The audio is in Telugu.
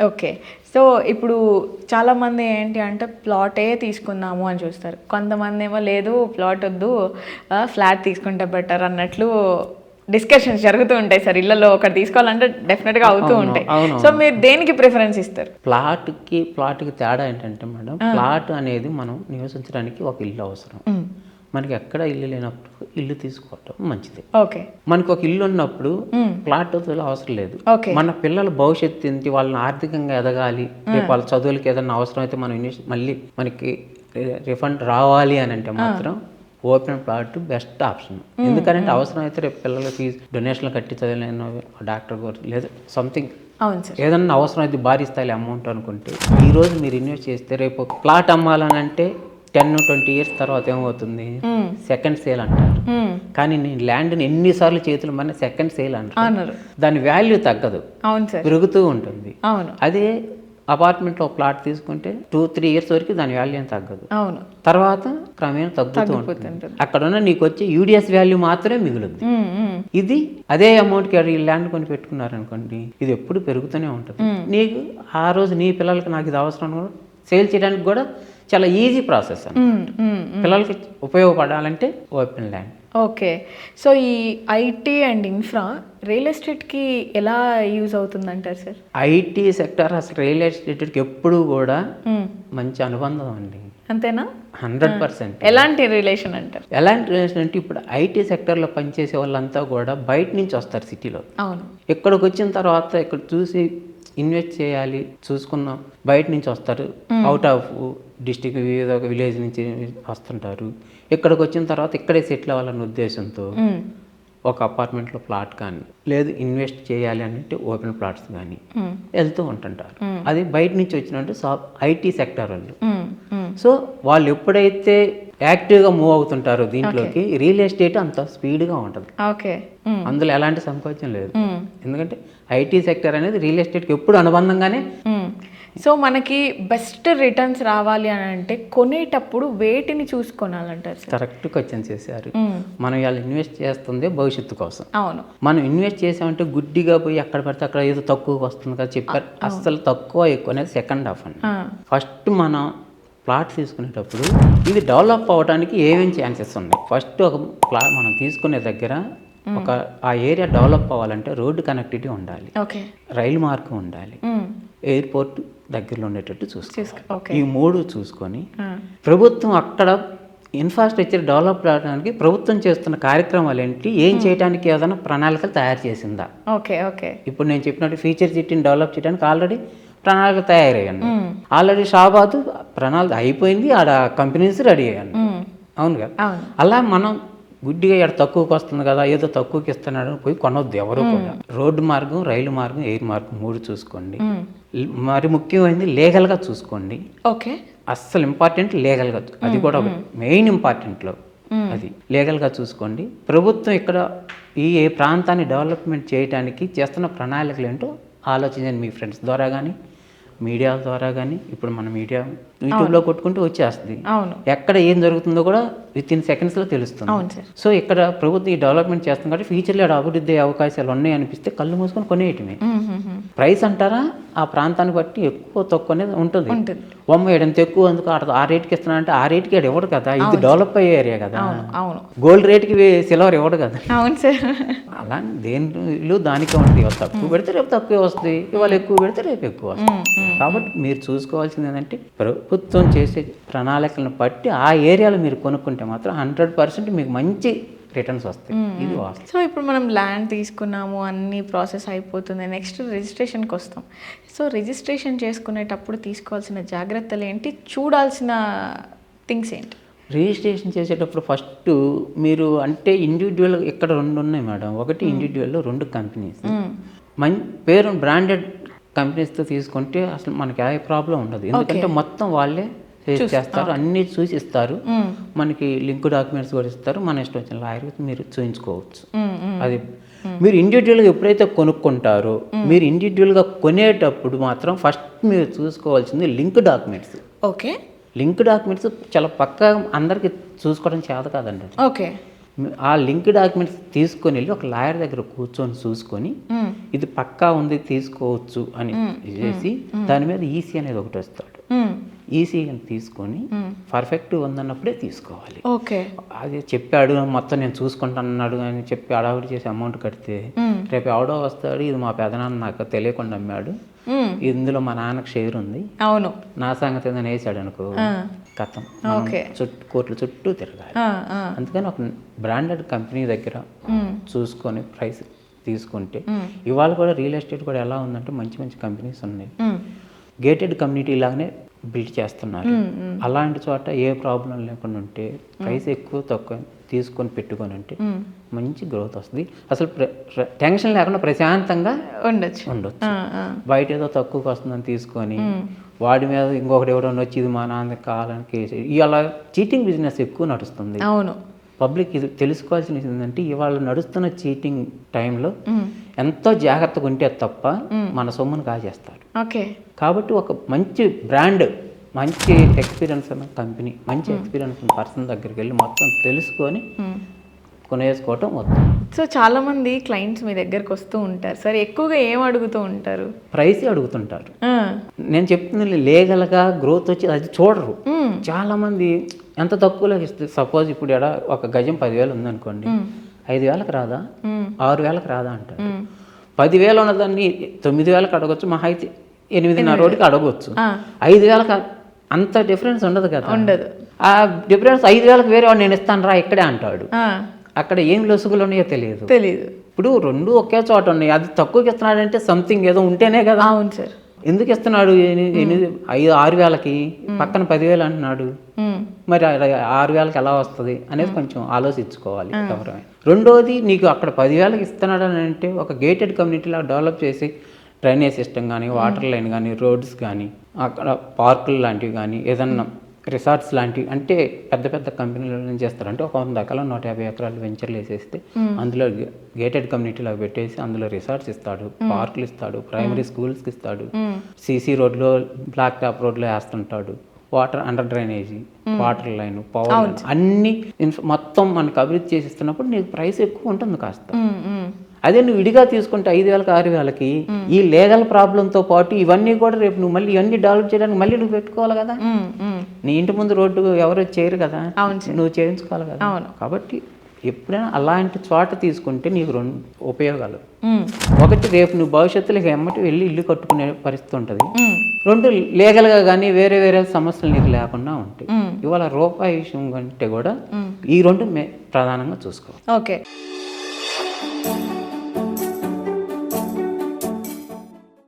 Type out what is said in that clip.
ఓకే. సో, ఇప్పుడు చాలామంది ఏంటి అంటే ప్లాటే తీసుకుందాము అని చూస్తారు. కొంతమందేమో లేదు ప్లాట్ వద్దు, ఫ్లాట్ తీసుకుంటే బెటర్ అన్నట్లు డిస్కషన్స్ జరుగుతూ ఉంటాయి సార్. ఇళ్లలో ఒకటి తీసుకోవాలంటే డెఫినెట్‌గా అవుతూ ఉంటాయి. సో, మీరు దేనికి ప్రిఫరెన్స్ ఇస్తారు? ప్లాట్‌కి తేడా ఏంటంటే మేడం, ప్లాట్ అనేది మనం నివసించడానికి ఒక ఇల్లు అవసరం. మనకి ఎక్కడ ఇల్లు లేనప్పుడు ఇల్లు తీసుకోవటం మంచిది. ఓకే. మనకు ఒక ఇల్లు ఉన్నప్పుడు ప్లాట్ అవసరం లేదు. ఓకే. మన పిల్లల భవిష్యత్తు ఏంటి, వాళ్ళని ఆర్థికంగా ఎదగాలి, రేపు వాళ్ళ చదువులకి ఏదైనా అవసరం అయితే మనం మళ్ళీ మనకి రిఫండ్ రావాలి అని అంటే మాత్రం ఓపెన్ ప్లాట్ బెస్ట్ ఆప్షన్. ఎందుకంటే అవసరం అయితే రేపు పిల్లల ఫీజు డొనేషన్లు కట్టి చదివలేను, డాక్టర్ గారు లేదా సంథింగ్ అవును సార్. ఏదన్నా అవసరం అయితే భారీ స్థాయి అమౌంట్ అనుకుంటే ఈరోజు మీరు ఇన్వెస్ట్ చేస్తే రేపు ప్లాట్ అమ్మాలని అంటే 10-20 years తర్వాత ఏమవుతుంది, సెకండ్ సేల్ అంటారు. కానీ నేను ల్యాండ్ని ఎన్నిసార్లు చేతులు మన సెకండ్ సేల్ అంటారు. దాని వాల్యూ తగ్గదు, అవును సార్, పెరుగుతూ ఉంటుంది. అవును. అదే అపార్ట్మెంట్లో ప్లాట్ తీసుకుంటే 2-3 years వరకు దాని వాల్యూ ఏం తగ్గదు, అవును, తర్వాత క్రమేణా తగ్గుతూ ఉంటుంది. అక్కడ ఉన్న నీకు వచ్చే యూడిఎస్ వాల్యూ మాత్రమే మిగులుద్ది. ఇది అదే అమౌంట్కి ల్యాండ్ కొని పెట్టుకున్నారనుకోండి, ఇది ఎప్పుడు పెరుగుతూనే ఉంటుంది. నీకు ఆ రోజు నీ పిల్లలకి నాకు ఇది అవసరం కూడా సేల్ చేయడానికి కూడా చాలా ఈజీ ప్రాసెస్. పిల్లలకి ఉపయోగపడాలంటే ఓపెన్ ల్యాండ్. ఓకే. సో ఈ ఐటీ అండ్ ఇన్ఫ్రా రియల్ ఎస్టేట్కి ఎలా యూజ్ అవుతుందంటారు సార్? ఐటీ సెక్టర్ అసలు రియల్ ఎస్టేట్కి ఎప్పుడు కూడా మంచి అనుబంధం అండి. అంతేనా? 100%. ఎలాంటి రిలేషన్ అంటారు? ఎలాంటి రిలేషన్ అంటే ఇప్పుడు ఐటీ సెక్టర్లో పనిచేసే వాళ్ళంతా కూడా బయట నుంచి వస్తారు సిటీలో. అవును. ఇక్కడికి వచ్చిన తర్వాత ఇక్కడ చూసి ఇన్వెస్ట్ చేయాలి చూసుకున్నాం, బయట నుంచి వస్తారు, అవుట్ ఆఫ్ డిస్టిక్ వివిధ విలేజ్ నుంచి వస్తుంటారు. ఇక్కడికి వచ్చిన తర్వాత ఇక్కడే సెటిల్ అవ్వాలనే ఉద్దేశంతో ఒక అపార్ట్మెంట్లో ప్లాట్ కానీ లేదు ఇన్వెస్ట్ చేయాలి అంటే ఓపెన్ ప్లాట్స్ కానీ వెళ్తూ ఉంటుంటారు. అది బయట నుంచి వచ్చినట్టు ఐటీ సెక్టర్ వాళ్ళు. సో వాళ్ళు ఎప్పుడైతే యాక్టివ్గా మూవ్ అవుతుంటారో దీంట్లోకి రియల్ ఎస్టేట్ అంత స్పీడ్గా ఉంటుంది. ఓకే. అందులో ఎలాంటి సంకోచం లేదు. ఎందుకంటే ఐటీ సెక్టర్ అనేది రియల్ ఎస్టేట్కి ఎప్పుడు అనుబంధంగానే. సో మనకి బెస్ట్ రిటర్న్స్ రావాలి అని అంటే కొనేటప్పుడు వేటిని చూసుకోనాలంటారు? కరెక్ట్ క్వశ్చన్ చేశారు. మనం ఇవాళ ఇన్వెస్ట్ చేస్తుంది భవిష్యత్తు కోసం. అవును. మనం ఇన్వెస్ట్ చేసామంటే గుడ్డిగా పోయి అక్కడ పడితే అక్కడ ఏదో తక్కువకి వస్తుంది కదా చెప్పారు. అస్సలు తక్కువ ఎక్కువ అనేది సెకండ్ హాఫ్ అండి. ఫస్ట్ మనం ప్లాట్ తీసుకునేటప్పుడు ఇది డెవలప్ అవ్వడానికి ఏమేమి ఛాన్సెస్ ఉన్నాయి. ఫస్ట్ ఒక ప్లాట్ మనం తీసుకునే దగ్గర ఆ ఏరియా డెవలప్ అవ్వాలంటే రోడ్డు కనెక్టివిటీ ఉండాలి, రైలు మార్గం ఉండాలి, ఎయిర్పోర్ట్ దగ్గరలో ఉండేటట్టు చూసుకోవాలి. ఈ 3 చూసుకొని ప్రభుత్వం అక్కడ ఇన్ఫ్రాస్ట్రక్చర్ డెవలప్ అవడానికి ప్రభుత్వం చేస్తున్న కార్యక్రమాలు ఏంటి, ఏం చేయడానికి ఏదైనా ప్రణాళికలు తయారు చేసిందా. ఇప్పుడు నేను చెప్పినట్టు ఫ్యూచర్ సిటీని డెవలప్ చేయడానికి ఆల్రెడీ ప్రణాళిక తయారయ్యాను. ఆల్రెడీ షాబాద్ ప్రణాళిక అయిపోయింది, ఆడ కంపెనీస్ రెడీ అయ్యాను. అవును కదా. అలా మనం గుడ్డిగా ఇక్కడ తక్కువకి వస్తుంది కదా ఏదో తక్కువకి ఇస్తున్నాడు పోయి కొనవద్దు ఎవరు కూడా. రోడ్డు మార్గం, రైలు మార్గం, ఎయిర్ మార్గం 3 చూసుకోండి. మరి ముఖ్యమైనది లీగల్గా చూసుకోండి. అస్సలు ఇంపార్టెంట్ లీగల్గా, అది కూడా మెయిన్ ఇంపార్టెంట్లో అది లీగల్గా చూసుకోండి. ప్రభుత్వం ఇక్కడ ఈ ప్రాంతాన్ని డెవలప్మెంట్ చేయడానికి చేస్తున్న ప్రణాళికలు ఏంటో ఆలోచించండి. మీ ఫ్రెండ్స్ ద్వారా కానీ మీడియా ద్వారా కానీ, ఇప్పుడు మన మీడియా యూట్యూబ్లో కొట్టుకుంటూ వచ్చేస్తుంది, ఎక్కడ ఏం జరుగుతుందో కూడా వితిన్ సెకండ్స్లో తెలుస్తుంది. సో ఇక్కడ ప్రభుత్వం ఈ డెవలప్మెంట్ చేస్తుంది కాబట్టి ఫ్యూచర్లో అభివృద్ధి అవకాశాలు ఉన్నాయి అనిపిస్తే కళ్ళు మూసుకొని కొనేయటమే. ప్రైస్ అంటారా ఆ ప్రాంతాన్ని బట్టి ఎక్కువ తక్కువ అనేది ఉంటుంది. ఎంత ఎక్కువ అందుకు ఆ రేట్కి ఇస్తున్నారంటే ఆ రేట్కి అది ఇవ్వడు కదా, ఇది డెవలప్ అయ్యే ఏరియా కదా. గోల్డ్ రేట్కి సిల్వర్ ఇవ్వడు కదా. అలా దేనిలో దానికే ఉంటుంది. ఇవాళ తక్కువ పెడితే రేపు తక్కువ వస్తుంది, ఇవాళ ఎక్కువ పెడితే రేపు ఎక్కువ వస్తుంది. కాబట్టి మీరు చూసుకోవాల్సింది ఏంటంటే ప్రభుత్వం చేసే ప్రణాళికలను బట్టి ఆ ఏరియాలో మీరు కొనుక్కుంటే మాత్రం 100% మీకు మంచి రిటర్న్స్ వస్తాయి. ఇది వాస్తవం. సో ఇప్పుడు మనం ల్యాండ్ తీసుకున్నాము, అన్ని ప్రాసెస్ అయిపోతుంది, నెక్స్ట్ రిజిస్ట్రేషన్కి వస్తాం. సో రిజిస్ట్రేషన్ చేసుకునేటప్పుడు తీసుకోవాల్సిన జాగ్రత్తలు ఏంటి, చూడాల్సిన థింగ్స్ ఏంటి? రిజిస్ట్రేషన్ చేసేటప్పుడు ఫస్ట్ మీరు అంటే ఇండివిజువల్ ఇక్కడ 2 ఉన్నాయి మేడం. ఒకటి ఇండివిజువల్లో 2 కంపెనీస్. పేరు బ్రాండెడ్ కంపెనీస్తో తీసుకుంటే అసలు మనకి ఏ ప్రాబ్లం ఉండదు. ఎందుకంటే మొత్తం వాళ్ళే చేస్తారు, అన్ని చూసి ఇస్తారు, మనకి లింక్ డాక్యుమెంట్స్ కూడా ఇస్తారు, మన ఇష్టం వచ్చిన లాయర్ మీరు చూపించుకోవచ్చు. అది మీరు ఇండివిజువల్గా ఎప్పుడైతే కొనుక్కుంటారో మీరు ఇండివిజువల్గా కొనేటప్పుడు మాత్రం ఫస్ట్ మీరు చూసుకోవాల్సింది లింక్ డాక్యుమెంట్స్. లింక్ డాక్యుమెంట్స్ చాలా పక్కా అందరికి చూసుకోవడం చేత కాదండి. ఆ లింక్ డాక్యుమెంట్స్ తీసుకొని వెళ్ళి ఒక లాయర్ దగ్గర కూర్చొని చూసుకొని ఇది పక్కా ఉంది తీసుకోవచ్చు అని చేసి దాని మీద ఈసీ అనేది ఒకటి వస్తాడు. ఈసీ అని తీసుకొని పర్ఫెక్ట్ ఉందన్నప్పుడే తీసుకోవాలి. ఓకే, అది చెప్పాడు మొత్తం నేను చూసుకుంటానన్నాడు అని చెప్పి అడావిడి చేసి అమౌంట్ కడితే రేపు ఎవడో వస్తాడు, ఇది మా పెదనాన్న నాకు తెలియకుండా అమ్మాడు, ఇందులో మా నాన్నకు షేర్ ఉంది, అవును, నా సంగతి ఏదైనా వేసాడు అనుకో కథం, కోర్టుల చుట్టూ తిరగాలి. అందుకని ఒక బ్రాండెడ్ కంపెనీ దగ్గర చూసుకొని ప్రైస్ తీసుకుంటే, ఇవాళ కూడా రియల్ ఎస్టేట్ కూడా ఎలా ఉందంటే మంచి మంచి కంపెనీస్ ఉన్నాయి, గేటెడ్ కమ్యూనిటీ లాగానే బిల్డ్ చేస్తున్నారు. అలాంటి చోట ఏ ప్రాబ్లం లేకుండా ఉంటే ప్రైస్ ఎక్కువ తక్కువ తీసుకొని పెట్టుకొని ఉంటే మంచి గ్రోత్ వస్తుంది. అసలు టెన్షన్ లేకుండా ప్రశాంతంగా ఉండొచ్చు. బయట ఏదో తక్కువకి వస్తుందని తీసుకొని వాడి మీద ఇంకొకటి ఎవరైనా వచ్చి ఇది మా నాన్నకి కావాలని కేసు, ఇలా చీటింగ్ బిజినెస్ ఎక్కువ నడుస్తుంది. అవును, పబ్లిక్ ఇది తెలుసుకోవాల్సింది ఏంటంటే ఇవాళ నడుస్తున్న చీటింగ్ టైంలో ఎంతో జాగ్రత్తగా ఉంటే తప్ప మన సొమ్మును కాజేస్తారు. ఓకే, కాబట్టి ఒక మంచి బ్రాండ్, మంచి ఎక్స్పీరియన్స్ ఉన్న కంపెనీ, మంచి ఎక్స్పీరియన్స్ ఉన్న పర్సన్ దగ్గరికి వెళ్ళి మొత్తం తెలుసుకొని కొనేసుకోవటం వద్దు. సో చాలా మంది క్లయింట్స్ మీ దగ్గరకు వస్తూ ఉంటారు సరే, ఎక్కువగా ఏం అడుగుతూ ఉంటారు? ప్రైస్ అడుగుతుంటారు. నేను చెప్తున్నా లీగల్గా గ్రోత్ వచ్చి అది చూడరు. చాలా మంది ఎంత తక్కువలో ఇస్తుంది. సపోజ్ ఇప్పుడు ఎడ ఒక గజం 10,000 ఉందనుకోండి, 5,000కి రాదా, 6,000కి రాదా అంటారు. 10,000 ఉన్నదాన్ని 9,000కి అడగొచ్చు, మహా అయితే 8,500కి అడగొచ్చు. 5,000కి అంత డిఫరెన్స్ ఉండదు కదా. ఉండదు. ఆ డిఫరెన్స్ 5,000కి వేరే వాడు నేను ఇస్తాను రా ఇక్కడే అంటాడు. అక్కడ ఏం లొసుగులు ఉన్నాయో తెలియదు. ఇప్పుడు రెండు ఒకే చోట ఉన్నాయి, అది తక్కువకి ఇస్తున్నాడంటే సంథింగ్ ఏదో ఉంటేనే కదా. అవును సార్. ఎందుకు ఇస్తున్నాడు 6,000కి, పక్కన 10,000 అంటున్నాడు, మరి 6,000కి ఎలా వస్తుంది అనేది కొంచెం ఆలోచించుకోవాలి ఎవరైనా. రెండోది, నీకు అక్కడ 10,000కి ఇస్తున్నాడు అని అంటే ఒక గేటెడ్ కమ్యూనిటీలా డెవలప్ చేసి డ్రైనేజ్ సిస్టమ్ కానీ, వాటర్ లైన్ కానీ, రోడ్స్ కానీ, అక్కడ పార్కులు లాంటివి కానీ, ఏదన్నా రిసార్ట్స్ లాంటివి, అంటే పెద్ద పెద్ద కంపెనీలు ఏం చేస్తారంటే ఒక 100 ఎకరాలు 150 ఎకరాలు వెంచర్లు వేసేస్తే అందులో గేటెడ్ కమ్యూనిటీలో పెట్టేసి అందులో రిసార్ట్స్ ఇస్తాడు, పార్కులు ఇస్తాడు, ప్రైమరీ స్కూల్స్కి ఇస్తాడు, సీసీ రోడ్లో బ్లాక్ టాప్ రోడ్లో వేస్తుంటాడు, water under drainage, water line, power line అన్ని మొత్తం మనకు అభివృద్ధి చేసిస్తున్నప్పుడు నీకు ప్రైస్ ఎక్కువ ఉంటుంది కాస్త. అదే నువ్వు విడిగా తీసుకుంటే 5,000కి 6,000కి ఈ లీగల్ ప్రాబ్లంతో పాటు ఇవన్నీ కూడా రేపు నువ్వు మళ్ళీ ఇవన్నీ డెవలప్ చేయడానికి మళ్ళీ నువ్వు పెట్టుకోవాలి కదా. నీ ఇంటి ముందు రోడ్డు ఎవరు చేయరు కదా, నువ్వు చేయించుకోవాలి కదా. కాబట్టి ఎప్పుడైనా అలాంటి చోట తీసుకుంటే నీకు 2 ఉపయోగాలు. ఒకటి, రేపు నువ్వు భవిష్యత్తులో ఎమ్మటి వెళ్ళి ఇల్లు కట్టుకునే పరిస్థితి ఉంటుంది. 2, లీగల్గా కానీ వేరే వేరే సమస్యలు నీకు లేకుండా ఉంటాయి. ఇవాళ రూపాయి విషయం కంటే కూడా ఈ 2 ప్రధానంగా చూసుకోవాలి. ఓకే.